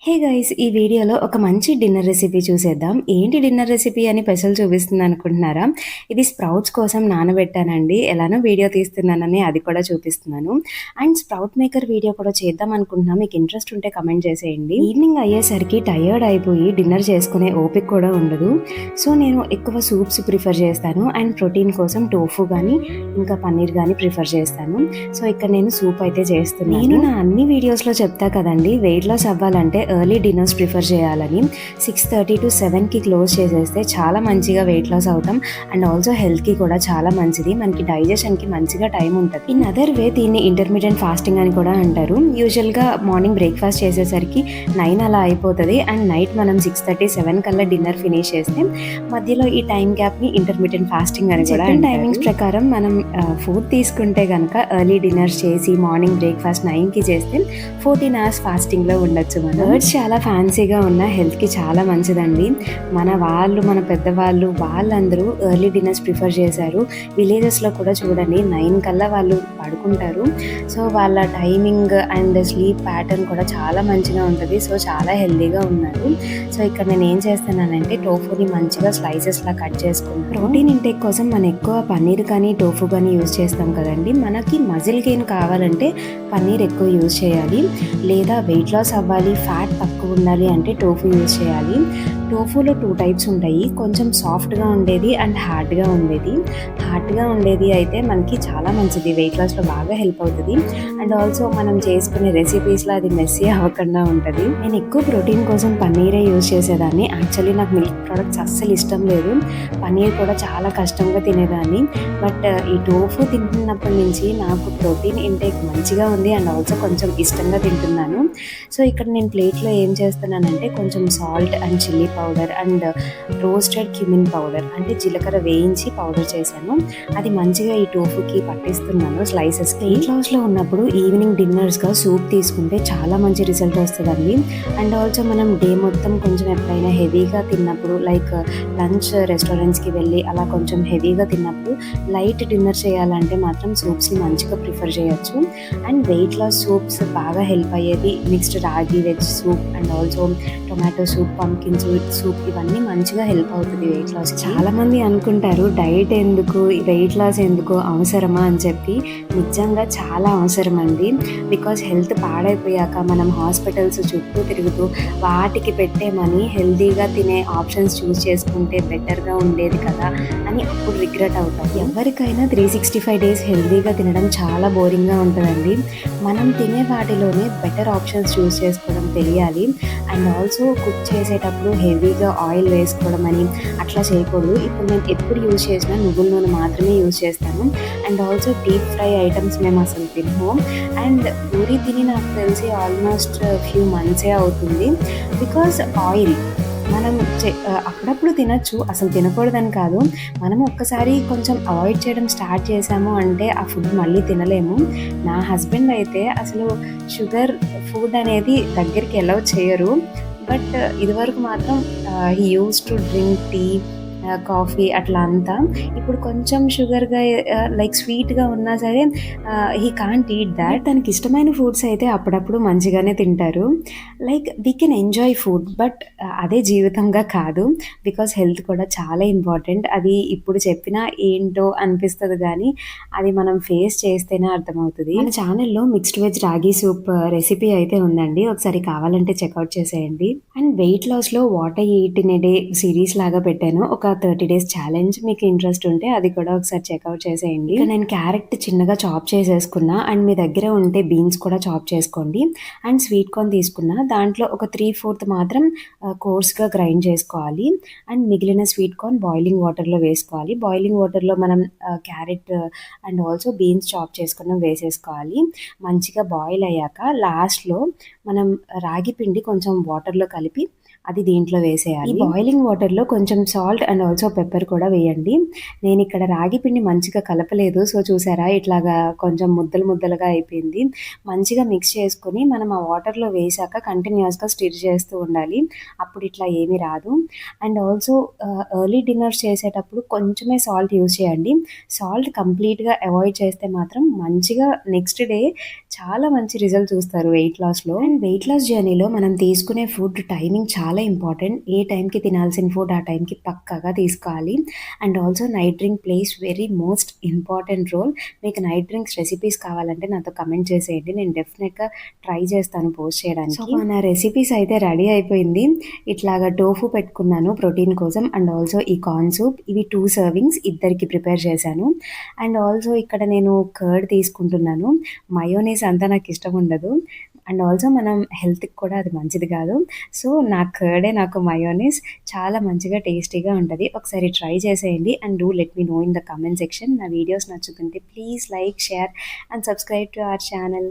Hey guys! ఈ వీడియోలో ఒక మంచి డిన్నర్ రెసిపీ చూసేద్దాం. ఏంటి డిన్నర్ రెసిపీ అని పెసలు చూపిస్తుంది అనుకుంటున్నారా? ఇది స్ప్రౌట్స్ కోసం నానబెట్టానండి. ఎలానో వీడియో తీస్తున్నానని అది కూడా చూపిస్తున్నాను. అండ్ స్ప్రౌట్ మేకర్ వీడియో కూడా చేద్దాం అనుకుంటున్నా. మీకు ఇంట్రెస్ట్ ఉంటే కమెంట్ చేసేయండి. ఈవినింగ్ అయ్యేసరికి టయర్డ్ అయిపోయి డిన్నర్ చేసుకునే ఓపిక కూడా ఉండదు. సో నేను ఎక్కువ సూప్స్ ప్రిఫర్ చేస్తాను. అండ్ ప్రోటీన్ కోసం టోఫు కానీ ఇంకా పన్నీర్ కానీ ప్రిఫర్ చేస్తాను. సో ఇక్కడ నేను సూప్ అయితే చేస్తున్నాను. నేను నా అన్ని వీడియోస్లో చెప్తా కదండి, వెయిట్ లాస్ అవ్వాలంటే ఎర్లీ డిన్నర్స్ ప్రిఫర్ చేయాలని. 6:30 to 7కి క్లోజ్ చేసేస్తే చాలా మంచిగా వెయిట్ లాస్ అవుతాం. అండ్ ఆల్సో హెల్త్కి కూడా చాలా మంచిది. మనకి డైజెషన్కి మంచిగా టైం ఉంటుంది. ఇన్ అదర్ వే దీన్ని ఇంటర్మీడియట్ ఫాస్టింగ్ అని కూడా అంటారు. యూజువల్గా మార్నింగ్ బ్రేక్ఫాస్ట్ చేసేసరికి 9 అలా అయిపోతుంది. అండ్ నైట్ మనం 6:30, 7 కల్లా డిన్నర్ ఫినిష్ చేస్తే మధ్యలో ఈ టైం గ్యాప్ని ఇంటర్మీడియట్ ఫాస్టింగ్ అని కూడా టైమింగ్స్ ప్రకారం మనం ఫుడ్ తీసుకుంటే కనుక ఎర్లీ డిన్నర్ చేసి మార్నింగ్ బ్రేక్ఫాస్ట్ 9కి చేస్తే 14 hours ఫాస్టింగ్లో ఉండొచ్చు. మనం చాలా ఫ్యాన్సీగా ఉన్న హెల్త్కి చాలా మంచిదండి. మన పెద్దవాళ్ళు వాళ్ళందరూ ఎర్లీ డిన్నర్స్ ప్రిఫర్ చేశారు. విలేజెస్లో కూడా చూడండి 9 కల్లా వాళ్ళు పడుకుంటారు. సో వాళ్ళ టైమింగ్ అండ్ స్లీప్ ప్యాటర్న్ కూడా చాలా మంచిగా ఉంటుంది. సో చాలా హెల్తీగా ఉన్నారు. సో ఇక్కడ నేను ఏం చేస్తున్నానంటే టోఫుని మంచిగా స్లైసెస్లా కట్ చేసుకున్నాను. ప్రోటీన్ ఇంటేక్ కోసం మనం ఎక్కువ పన్నీర్ కానీ టోఫు కానీ యూజ్ చేస్తాం కదండి. మనకి మజిల్ గెయిన్ కావాలంటే పన్నీర్ ఎక్కువ యూజ్ చేయాలి. లేదా వెయిట్ లాస్ అవ్వాలి, ఫ్యాట్ తక్కువ ఉండాలి అంటే టోఫు యూజ్ చేయాలి. టోఫులో 2 టైప్స్ ఉంటాయి. కొంచెం సాఫ్ట్గా ఉండేది అండ్ హార్డ్గా ఉండేది. హార్డ్గా ఉండేది అయితే మనకి చాలా మంచిది, వెయిట్ లాస్లో బాగా హెల్ప్ అవుతుంది. అండ్ ఆల్సో మనం చేసుకునే రెసిపీస్లో అది మెస్సీ అవ్వకుండా ఉంటుంది. నేను ఎక్కువ ప్రోటీన్ కోసం పన్నీరే యూజ్ చేసేదాన్ని. యాక్చువల్లీ నాకు మిల్క్ ప్రోడక్ట్స్ అస్సలు ఇష్టం లేదు. పన్నీర్ కూడా చాలా కష్టంగా తినేదాన్ని. బట్ ఈ టోఫు తింటున్నప్పటి నుంచి నాకు ప్రోటీన్ ఇంటేక్ మంచిగా ఉంది. అండ్ ఆల్సో కొంచెం ఇష్టంగా తింటున్నాను. సో ఇక్కడ నేను ప్లేట్లో ఏం చేస్తున్నానంటే కొంచెం salt and chilli powder and roasted cumin powder అంటే జీలకర్ర వేయించి పౌడర్ చేశాను. అది మంచిగా ఈ టోఫుకి పట్టిస్తున్నాను స్లైసెస్. వెయిట్ లాస్లో ఉన్నప్పుడు ఈవినింగ్ డిన్నర్స్గా సూప్ తీసుకుంటే చాలా మంచి రిజల్ట్ వస్తుందండి. అండ్ ఆల్సో మనం డే మొత్తం కొంచెం ఎప్పుడైనా హెవీగా తిన్నప్పుడు లైక్ లంచ్ రెస్టారెంట్స్కి వెళ్ళి అలా కొంచెం హెవీగా తిన్నప్పుడు లైట్ డిన్నర్ చేయాలంటే మాత్రం సూప్స్ని మంచిగా ప్రిఫర్ చేయొచ్చు. అండ్ వెయిట్ లాస్ సూప్స్ బాగా హెల్ప్ అయ్యేది మిక్స్డ్ రాగి veg soup and also tomato soup, pumpkin soup ఇవన్నీ మంచిగా హెల్ప్ అవుతుంది వెయిట్ లాస్. చాలా మంది అనుకుంటారు డైట్ ఎందుకు, వెయిట్ లాస్ ఎందుకు, అవసరమా అని చెప్పి. నిజంగా చాలా అవసరం అండి. బికాజ్ హెల్త్ పాడైపోయాక మనం హాస్పిటల్స్ చుట్టూ తిరుగుతూ వాటికి పెట్టే మనీ హెల్తీగా తినే ఆప్షన్స్ చూస్ చేసుకుంటే బెటర్గా ఉండేది కదా అని అప్పుడు రిగ్రెట్ అవుతాం. ఎవరికైనా 365 days హెల్తీగా తినడం చాలా బోరింగ్గా ఉంటుందండి. మనం తినే వాటిలోనే బెటర్ ఆప్షన్స్ చూస్ చేసుకోవడం తెలియాలి. అండ్ ఆల్సో కుక్ చేసేటప్పుడు హెవీగా ఆయిల్ వేసుకోవడం అని అట్లా చేయకూడదు. ఇప్పుడు నేను ఎప్పుడు యూజ్ చేసినా నువ్వుల నూనె మాత్రమే యూజ్ చేస్తాను. And also deep fry items మేము అసలు తినము. అండ్ పూరి తిని నాకు తెలిసి ఆల్మోస్ట్ ఫ్యూ మంత్సే అవుతుంది. బికాజ్ ఆయిల్ మనం అప్పుడప్పుడు తినచ్చు, అసలు తినకూడదని కాదు. మనం ఒక్కసారి కొంచెం అవాయిడ్ చేయడం స్టార్ట్ చేసాము అంటే ఆ ఫుడ్ మళ్ళీ తినలేము. నా హస్బెండ్ అయితే అసలు షుగర్ ఫుడ్ అనేది దగ్గరికి అలౌ చేయరు. బట్ ఇదివరకు మాత్రం he uses to drink tea, coffee అట్లా అంతా. ఇప్పుడు కొంచెం షుగర్గా లైక్ స్వీట్గా ఉన్నా సరే హీ కాంట్ ఈట్ దాట్. తనకి ఇష్టమైన ఫుడ్స్ అయితే అప్పుడప్పుడు మంచిగానే తింటారు. Like we can enjoy food but అదే జీవితంగా కాదు. బికాస్ హెల్త్ కూడా చాలా ఇంపార్టెంట్. అది ఇప్పుడు చెప్పినా ఏంటో అనిపిస్తుంది కానీ అది మనం ఫేస్ చేస్తేనే అర్థమవుతుంది. మన ఛానల్లో mixed veg ragi soup recipe అయితే ఉందండి, ఒకసారి కావాలంటే చెక్అవుట్ చేసేయండి. అండ్ వెయిట్ లాస్లో what I eat in a day series లాగా పెట్టాను, ఒక 30 days ఛాలెంజ్. మీకు ఇంట్రెస్ట్ ఉంటే అది కూడా ఒకసారి చెక్అవుట్ చేసేయండి. ఇక నేను క్యారెట్ చిన్నగా చాప్ చేసేసుకున్నా. అండ్ మీ దగ్గర ఉంటే బీన్స్ కూడా చాప్ చేసుకోండి. అండ్ స్వీట్ కార్న్ తీసుకున్నా, దాంట్లో ఒక 3/4 మాత్రం కోర్స్గా గ్రైండ్ చేసుకోవాలి. అండ్ మిగిలిన స్వీట్ కార్న్ బాయిలింగ్ వాటర్లో వేసుకోవాలి. బాయిలింగ్ వాటర్లో మనం carrot and also beans chop చేసుకున్న వేసేసుకోవాలి. మంచిగా బాయిల్ అయ్యాక లాస్ట్లో మనం రాగి పిండి కొంచెం వాటర్లో కలిపి అది దీంట్లో వేసేయాలి. ఈ బాయిలింగ్ వాటర్లో కొంచెం salt and and also pepper కూడా వేయండి. నేను ఇక్కడ రాగి పిండి మంచిగా కలపలేదు. సో, చూసారా ఇట్లాగా కొంచెం ముద్దలు ముద్దలుగా అయిపోయింది. మంచిగా మిక్స్ చేసుకొని మనం ఆ వాటర్‌లో వేశాక కంటిన్యూయస్‌గా స్టిర్ చేస్తూ ఉండాలి. అప్పుడు ఇట్లా ఏమీ రాదు. అండ్ ఆల్సో ఎర్లీ డిన్నర్స్ చేసేటప్పుడు కొంచెమే సాల్ట్ యూజ్ చేయండి. సాల్ట్ కంప్లీట్‌గా అవాయిడ్ చేస్తే మాత్రం మంచిగా నెక్స్ట్ డే చాలా మంచి రిజల్ట్ చూస్తారు వెయిట్ లాస్‌లో. అండ్ వెయిట్ లాస్ జర్నీలో మనం తీసుకునే ఫుడ్ టైమింగ్ చాలా ఇంపార్టెంట్. ఏ టైంకి తినాల్సిన ఫుడ్ ఆ టైంకి పక్కాగా తీసుకోవాలి. And also night drink plays very most important role. మీకు నైట్ డ్రింక్స్ రెసిపీస్ కావాలంటే నాతో కమెంట్ చేసేయండి. నేను డెఫినెట్‌గా ట్రై చేస్తాను పోస్ట్ చేయడానికి. సో, మన రెసిపీస్ అయితే రెడీ అయిపోయింది. ఇట్లాగా టోఫు పెట్టుకున్నాను ప్రోటీన్ కోసం అండ్ ఆల్సో ఈ కార్న్ సూప్ ఇవి 2 సర్వింగ్స్ ఇద్దరికి ప్రిపేర్ చేశాను. అండ్ ఆల్సో ఇక్కడ నేను కర్డ్ తీసుకుంటున్నాను. మయోనీస్ అంతా నాకిష్టం ఉండదు. అండ్ ఆల్సో మనం హెల్త్‌కి కూడా అది మంచిది కాదు. సో, నా కర్డే నాకు మయోనీస్ చాలా మంచిగా టేస్టీగా ఉంటది. ఒకసారి ట్రై చేసేయండి and do let me know in the comment section. నా వీడియోస్ నచ్చుతుంటే please like, share and subscribe to our channel.